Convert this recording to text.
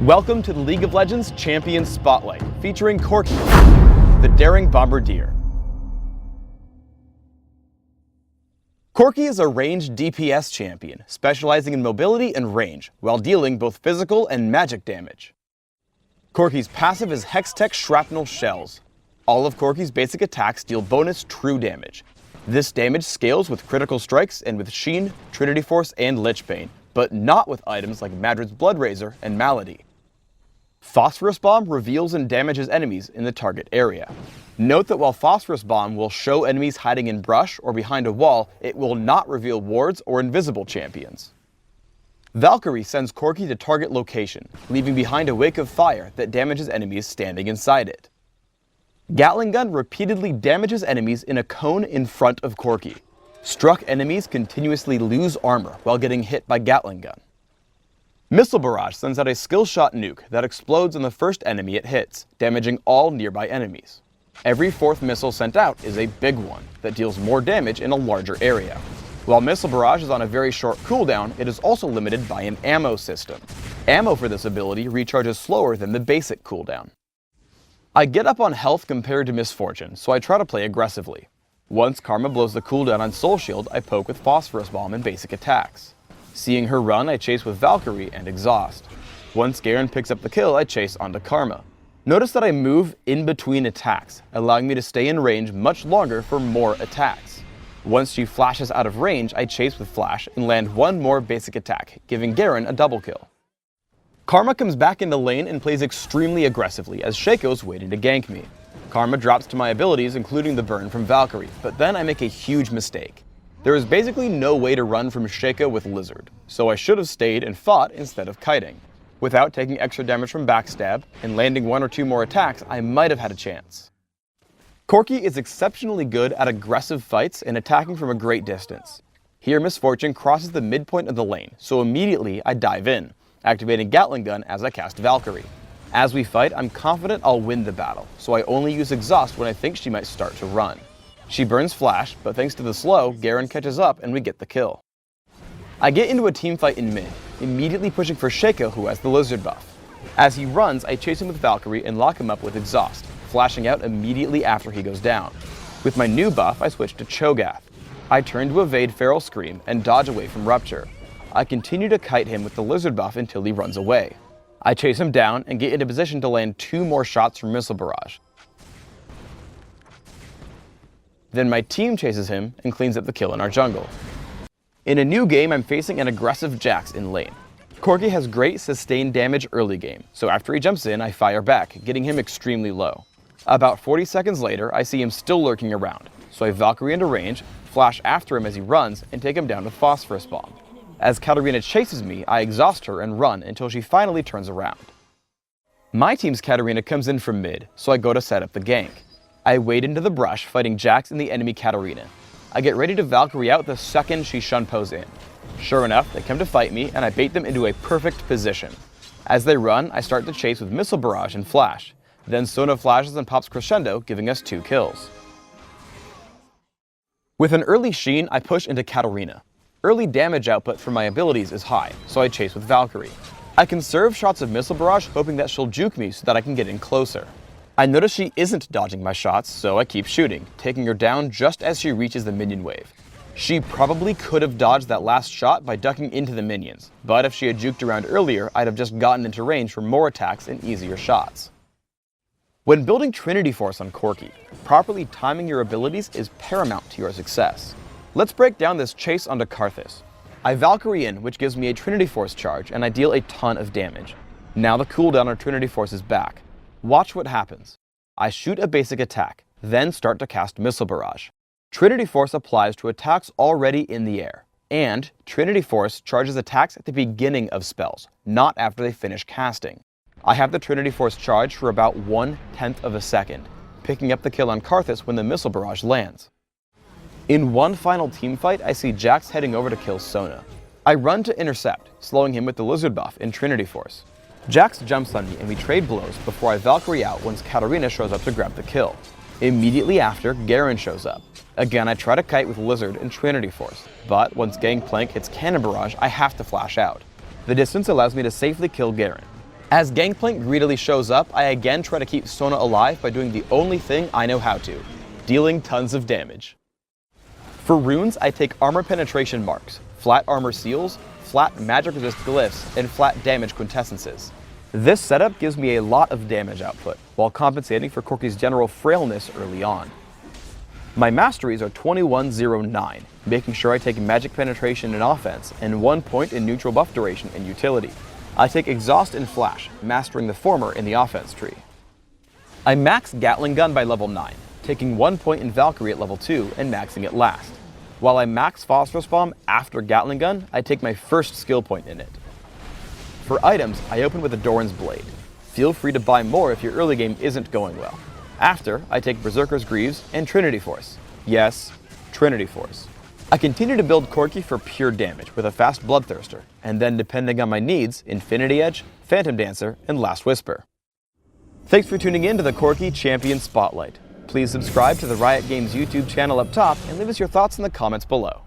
Welcome to the League of Legends Champions Spotlight, featuring Corki, the Daring Bombardier. Corki is a ranged DPS champion, specializing in mobility and range, while dealing both physical and magic damage. Corki's passive is Hextech Shrapnel Shells. All of Corki's basic attacks deal bonus true damage. This damage scales with critical strikes and with Sheen, Trinity Force, and Lichbane, but not with items like Madrid's Blood Razor and Malady. Phosphorus Bomb reveals and damages enemies in the target area. Note that while Phosphorus Bomb will show enemies hiding in brush or behind a wall, it will not reveal wards or invisible champions. Valkyrie sends Corki to target location, leaving behind a wake of fire that damages enemies standing inside it. Gatling Gun repeatedly damages enemies in a cone in front of Corki. Struck enemies continuously lose armor while getting hit by Gatling Gun. Missile Barrage sends out a skill shot nuke that explodes on the first enemy it hits, damaging all nearby enemies. Every fourth missile sent out is a big one that deals more damage in a larger area. While Missile Barrage is on a very short cooldown, it is also limited by an ammo system. Ammo for this ability recharges slower than the basic cooldown. I get up on health compared to Misfortune, so I try to play aggressively. Once Karma blows the cooldown on Soul Shield, I poke with Phosphorus Bomb and basic attacks. Seeing her run, I chase with Valkyrie and Exhaust. Once Garen picks up the kill, I chase onto Karma. Notice that I move in between attacks, allowing me to stay in range much longer for more attacks. Once she flashes out of range, I chase with Flash and land one more basic attack, giving Garen a double kill. Karma comes back into lane and plays extremely aggressively as Shaco's waiting to gank me. Karma drops to my abilities, including the burn from Valkyrie, but then I make a huge mistake. There is basically no way to run from Shaco with Lizard, so I should have stayed and fought instead of kiting. Without taking extra damage from backstab and landing one or two more attacks, I might have had a chance. Corki is exceptionally good at aggressive fights and attacking from a great distance. Here Misfortune crosses the midpoint of the lane, so immediately I dive in, activating Gatling Gun as I cast Valkyrie. As we fight, I'm confident I'll win the battle, so I only use Exhaust when I think she might start to run. She burns Flash, but thanks to the slow, Garen catches up and we get the kill. I get into a teamfight in mid, immediately pushing for Shaco, who has the Lizard buff. As he runs, I chase him with Valkyrie and lock him up with Exhaust, flashing out immediately after he goes down. With my new buff, I switch to Cho'Gath. I turn to evade Feral Scream and dodge away from Rupture. I continue to kite him with the Lizard buff until he runs away. I chase him down and get into position to land two more shots from Missile Barrage. Then my team chases him and cleans up the kill in our jungle. In a new game, I'm facing an aggressive Jax in lane. Corki has great sustained damage early game, so after he jumps in, I fire back, getting him extremely low. About 40 seconds later, I see him still lurking around, so I Valkyrie into range, flash after him as he runs, and take him down with Phosphorus Bomb. As Katarina chases me, I exhaust her and run until she finally turns around. My team's Katarina comes in from mid, so I go to set up the gank. I wade into the brush, fighting Jax and the enemy Katarina. I get ready to Valkyrie out the second she Shunpo's in. Sure enough, they come to fight me, and I bait them into a perfect position. As they run, I start to chase with Missile Barrage and Flash. Then Sona flashes and pops Crescendo, giving us 2 kills. With an early Sheen, I push into Katarina. Early damage output from my abilities is high, so I chase with Valkyrie. I conserve shots of Missile Barrage, hoping that she'll juke me so that I can get in closer. I notice she isn't dodging my shots, so I keep shooting, taking her down just as she reaches the minion wave. She probably could have dodged that last shot by ducking into the minions, but if she had juked around earlier, I'd have just gotten into range for more attacks and easier shots. When building Trinity Force on Corki, properly timing your abilities is paramount to your success. Let's break down this chase onto Karthus. I Valkyrie in, which gives me a Trinity Force charge, and I deal a ton of damage. Now the cooldown on Trinity Force is back. Watch what happens. I shoot a basic attack, then start to cast Missile Barrage. Trinity Force applies to attacks already in the air, and Trinity Force charges attacks at the beginning of spells, not after they finish casting. I have the Trinity Force charge for about 1/10 of a second, picking up the kill on Karthus when the Missile Barrage lands. In one final teamfight, I see Jax heading over to kill Sona. I run to intercept, slowing him with the Lizard buff in Trinity Force. Jax jumps on me and we trade blows before I Valkyrie out once Katarina shows up to grab the kill. Immediately after, Garen shows up. Again, I try to kite with Lizard and Trinity Force, but once Gangplank hits Cannon Barrage, I have to flash out. The distance allows me to safely kill Garen. As Gangplank greedily shows up, I again try to keep Sona alive by doing the only thing I know how to, dealing tons of damage. For runes, I take armor penetration marks, flat armor seals, flat magic resist glyphs, and flat damage quintessences. This setup gives me a lot of damage output, while compensating for Corki's general frailness early on. My masteries are 2109, making sure I take magic penetration in offense, and 1 point in neutral buff duration in utility. I take exhaust and flash, mastering the former in the offense tree. I max Gatling gun by level 9, taking 1 point in Valkyrie at level 2 and maxing it last. While I max phosphorus bomb after Gatling gun, I take my first skill point in it. For items, I open with a Doran's Blade. Feel free to buy more if your early game isn't going well. After, I take Berserker's Greaves and Trinity Force. Yes, Trinity Force. I continue to build Corki for pure damage with a fast Bloodthirster, and then depending on my needs, Infinity Edge, Phantom Dancer, and Last Whisper. Thanks for tuning in to the Corki Champion Spotlight. Please subscribe to the Riot Games YouTube channel up top and leave us your thoughts in the comments below.